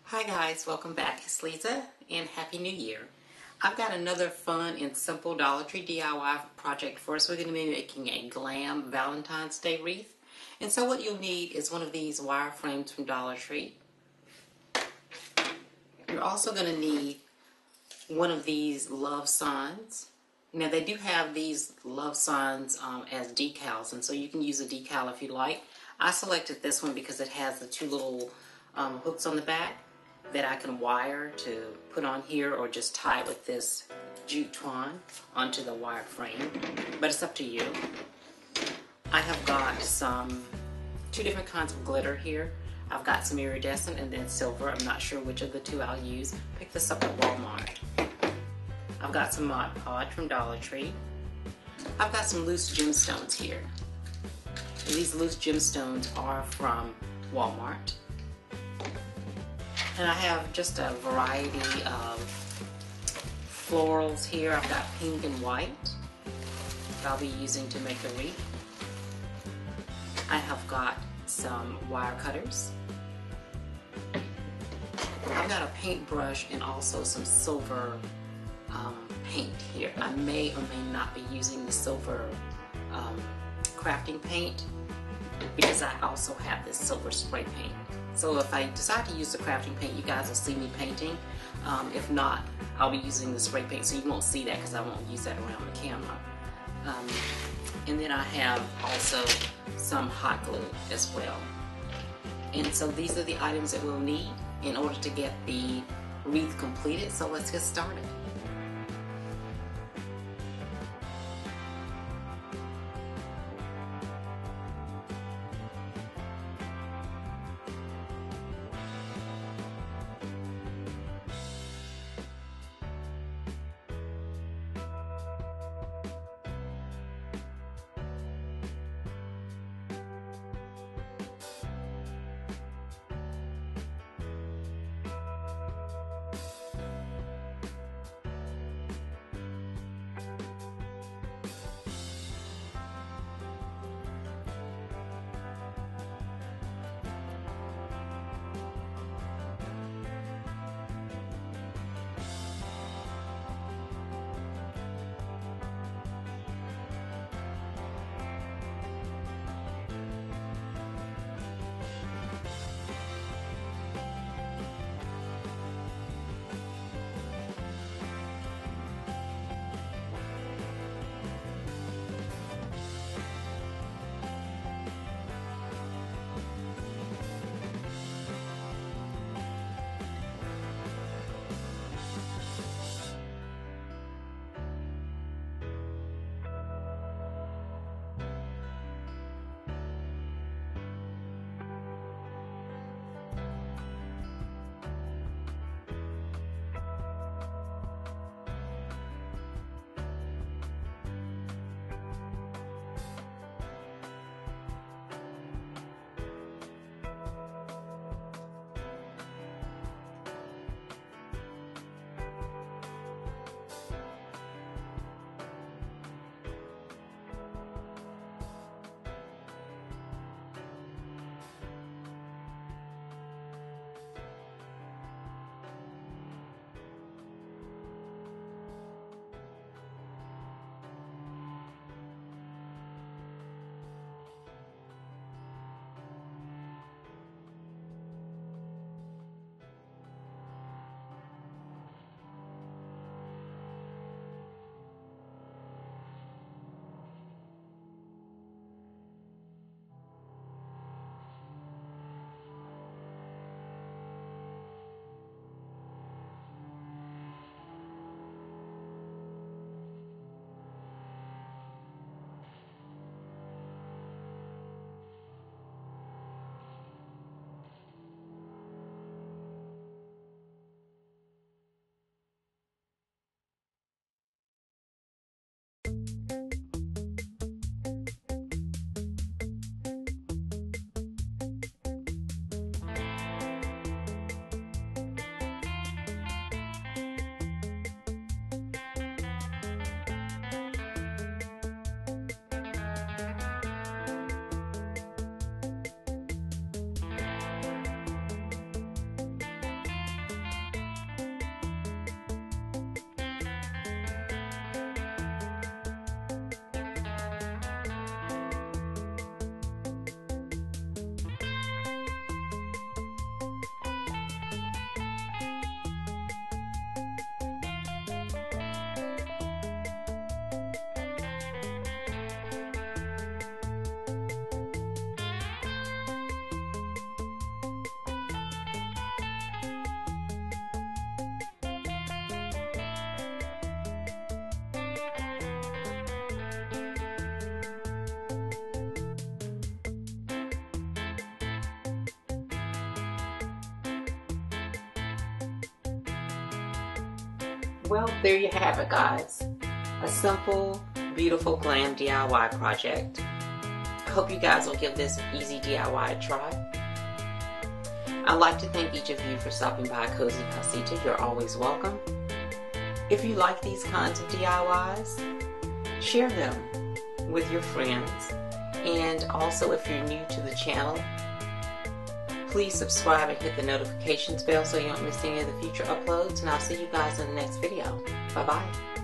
Hi guys, welcome back. It's Lisa and Happy New Year. I've got another fun and simple Dollar Tree DIY project for us. We're going to be making a Glam Valentine's Day wreath. And so what you'll need is one of these wire frames from Dollar Tree. You're also going to need one of these love signs. Now they do have these love signs as decals, and so you can use a decal if you like. I selected this one because it has the two little hooks on the back that I can wire to put on here or just tie with this jute twine onto the wire frame, but it's up to you. I have got two different kinds of glitter here. I've got some iridescent and then silver. I'm not sure which of the two I'll use. Pick this up at Walmart. I've got some Mod Podge from Dollar Tree. I've got some loose gemstones here. And these loose gemstones are from Walmart. And I have just a variety of florals here. I've got pink and white that I'll be using to make the wreath. I have got some wire cutters. I've got a paintbrush and also some silver paint here. I may or may not be using the silver crafting paint because I also have this silver spray paint. So if I decide to use the crafting paint, you guys will see me painting. If not, I'll be using the spray paint, so you won't see that because I won't use that around the camera. And then I have also some hot glue as well. And so these are the items that we'll need in order to get the wreath completed. So let's get started. Well, there you have it, guys. A simple, beautiful glam DIY project. I hope you guys will give this easy DIY a try. I'd like to thank each of you for stopping by Cozy Casita. You're always welcome. If you like these kinds of DIYs, share them with your friends. And also, if you're new to the channel, please subscribe and hit the notifications bell so you don't miss any of the future uploads. And I'll see you guys in the next video. Bye-bye.